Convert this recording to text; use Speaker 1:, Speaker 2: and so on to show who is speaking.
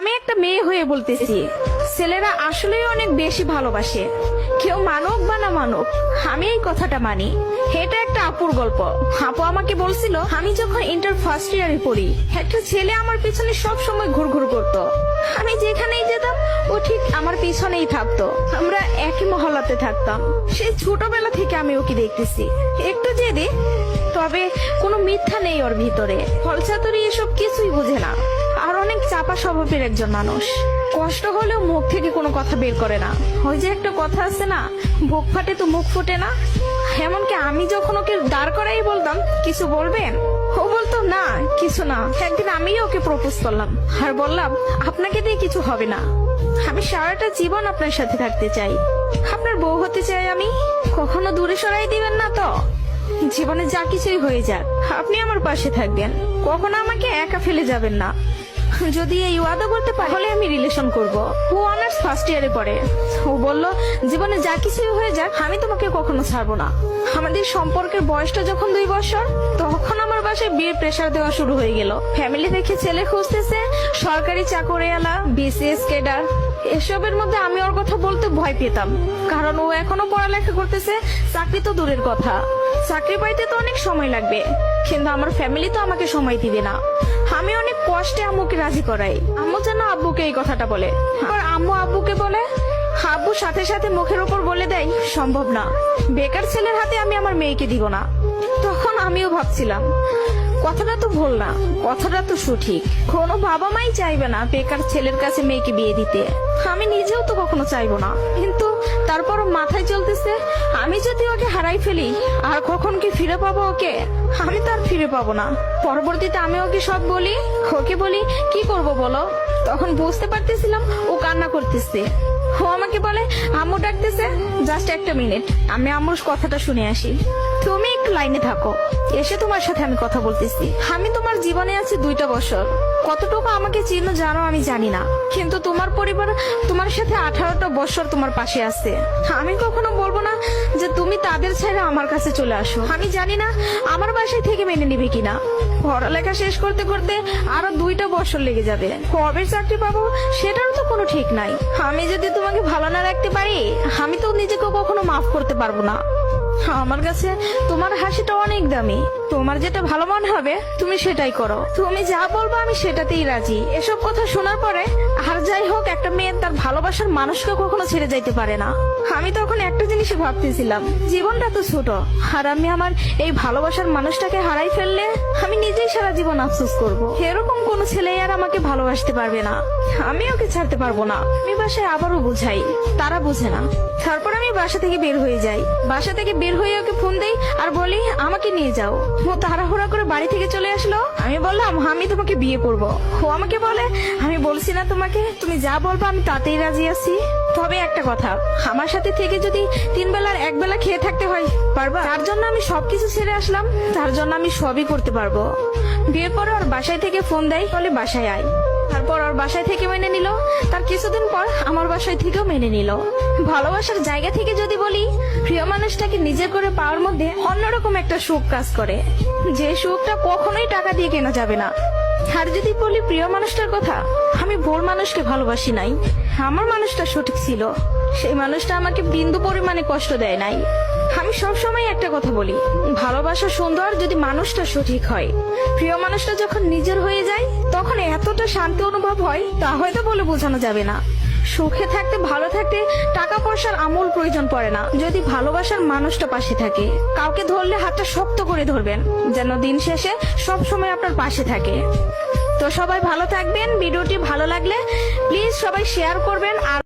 Speaker 1: আমি একটা মেয়ে হয়ে বলতেছি, ছেলেরা আসলেই অনেক বেশি ভালোবাসে। কেউ মানুক বা না মানুক, আমি এই কথাটা মানি। এটা একটা আপুর গল্প। আপু আমাকে বলছিল, আমি যখন ইন্টার ফার্স্ট ইয়ারে পড়ি, একটা ছেলে আমার পিছনে সব সময় ঘুরঘুর করতো। আমি যেখানেই যেতাম ও ঠিক আমার পিছনেই থাকতো। আমরা একই মহল্লাতে থাকতাম। সেই ছোটবেলা থেকে আমি ওকে দেখতেছি। একটু জেদে, তবে কোনো মিথ্যা নেই ওর ভিতরে। ফলচাতুরি এসব কিছুই বুঝে না, আর অনেক চাপা স্বভাবের একজন মানুষ। কষ্ট হলেও মুখ থেকে কোনো কথা বের করে না। ওই যে একটা কথা আছে না, বুক ফাটে তো মুখ ফুটে না। এমনকি আমি যখন ওকে দাঁড় করাই বলতাম, কিছু বলবেন, ও বলতো না কিছু না। একদিন আমি ওকে প্রপোজ করলাম আর বললাম, আপনাকে দিয়ে কিছু হবে না, আমি সারাটা জীবন আপনার সাথে থাকতে চাই, আপনার বউ হতে চাই আমি। কখনো দূরে সরাই দিবেন না তো? জীবনে যা কিছুই হয়ে যাক, আপনি আমার পাশে থাকবেন, কখনো আমাকে একা ফেলে যাবেন না। যদি এই ওয়াদা করতে পারি, তাহলে আমি রিলেশন করব। ও অনার্স ফার্স্ট ইয়ারে পড়ে। ও বলল, জীবনে যা কিছুই হয়ে যাক, আমি তোমাকে কখনো ছাড়বো না। আমাদের সম্পর্কের বয়সটা যখন 2 বছর, তখন আমার বাসায় বিয়ের প্রেসার দেওয়া শুরু হয়ে গেল। ফ্যামিলি থেকে ছেলে খুঁজতেছে, সরকারি চাকরিওয়ালা, বিসিএস ক্যাডার। এসবের মধ্যে আমি ওর কথা বলতে ভয় পেতাম, কারণ ও এখনো পড়ালেখা করতেছে। চাকরি তো দূরের কথা, চাকরি পাইতে তো অনেক সময় লাগবে, কিন্তু আমার ফ্যামিলি তো আমাকে সময় দিবে না। আমি অনেক কষ্টে আম্মুকে রাজি করাই। আম্মু যেন আব্বুকে এই কথাটা বলে, আর আম্মু আব্বুকে বলে। আব্বু সাথে সাথে মুখের উপর বলে দেয়, সম্ভব না, বেকার ছেলের হাতে আমি আমার মেয়েকে দিব না। তখন আমিও ভাবছিলাম, কথাটা তো ভুল না, কথাটা তো সঠিক। কোনো বাবা মাই চাইবে না বেকার ছেলের কাছে মেয়েকে বিয়ে দিতে। আমি নিজেও তো কখনো চাইবো না, কিন্তু তারপরও মাথায় চলতেছে, আমি যদি ওকে হারাই ফেলি, আর কখন কি ফিরে পাবো ওকে? আমি তো আর ফিরে পাবো না। পরবর্তীতে আমি ওকে সব বলি, ওকে বলি কি করব বলো। তখন বুঝতে পারতেছিলাম ও কান্না করতেছে। ও আমাকে বলে, আম্মু ডাকতেছে, জাস্ট একটা মিনিট, আমি আম্মুর কথাটা শুনে আসি। তুমি একটু লাইনে থাকো, এসে তোমার সাথে আমি কথা বলতেছি। আমি তোমার জীবনে আছি 2টা বছর, কতটুকু আমাকে চিনো জানো আমি জানি না, কিন্তু তোমার পরিবার তোমার সাথে 18টা বছর তোমার পাশে আছে। আমি কখনো বলবো না যে তুমি তাদের ছেড়ে আমার কাছে চলে আসো। আমি জানি না আমার বাসায় থেকে মেনে নিবে কিনা। পড়ালেখা শেষ করতে করতে আরো 2টা বছর লেগে যাবে, কবে চাকরি পাবো সেটারও তো কোনো ঠিক নাই। আমি যদি তোমাকে ভালো না রাখতে পারি, আমি তো নিজেকে কখনো মাফ করতে পারবো না। আমার কাছে তোমার হাসিটা অনেক দামি। তোমার যেটা ভালো মনে হবে তুমি সেটাই করো। তুমি যা বলবো আমি সেটাতেই রাজি। এসব কথা শোনার পরে, আর যাই হোক, একটা মেয়ে তার ভালোবাসার মানুষকে কখনো ছেড়ে যাইতে পারে না। আমি তখন একটা জিনিসই ভাবতেছিলাম, জীবনটা তো ছোট, আর আমি আমার এই ভালোবাসার মানুষটাকে হারাই ফেললে আমি নিজেই সারা জীবন আফসোস করব। এরকম কোনো ছেলে আর আমাকে ভালোবাসতে পারবে না, আমি ওকে ছাড়তে পারবো না। আমি বাসায় আবারও বুঝাই, তারা বুঝে না। তারপর আমি বাসা থেকে বের হয়ে যাই। বাসা থেকে বের হয়ে ওকে ফোন দেই আর বলি, আমাকে নিয়ে যাও। ও তাড়াহুড়া করে বাড়ি থেকে চলে আসলো। আমি বললাম, আমি তোমাকে বিয়ে করব। ও আমাকে বলে, আমি বলছি না তোমাকে, তুমি যা বলবো আমি তাতেই রাজি আছি। তবে একটা কথা, আমার সাথে থেকে যদি 3 বেলার 1 বেলা খেয়ে থাকতে হয়, পারবা? তার জন্য আমি সবকিছু ছেড়ে আসলাম, তার জন্য আমি সবই করতে পারবো। বিয়ের পরে ওর বাসায় থেকে ফোন দেয়, বলে বাসায় আয়। তারপর ওর বাসায় থেকে মেনে নিল। তার কিছুদিন পর আমার বাসায় থেকেও মেনে নিল। ভালোবাসার জায়গা থেকে যদি বলি, প্রিয় মানুষটাকে নিজের করে পাওয়ার মধ্যে অন্যরকম একটা সুখ কাজ করে, যে সুখটা কখনোই টাকা দিয়ে কেনা যাবে না। আর যদি বলি প্রিয় মানুষটার কথা, আমি ভুল মানুষকে ভালোবাসি নাই, আমার মানুষটা সঠিক ছিল। সেই মানুষটা আমাকে বিন্দু পরিমাণে কষ্ট দেয় নাই। আমি সবসময় একটা কথা বলি, ভালোবাসা সুন্দর যদি মানুষটা সঠিক হয়। প্রিয় মানুষটা যখন নিজের হয়ে যায়, তখন এতটা শান্তি অনুভব হয়, তা হয়তো বলে বোঝানো যাবে না। সুখে থাকতে, ভালো থাকতে টাকা পয়সার আমূল প্রয়োজন পড়ে না, যদি ভালোবাসার মানুষটা পাশে থাকে। কাউকে ধরলে হাতটা শক্ত করে ধরবেন, যেন দিন শেষে সব সময় আপনার পাশে থাকে। তো সবাই ভালো থাকবেন। ভিডিওটি ভালো লাগলে প্লিজ সবাই শেয়ার করবেন। আর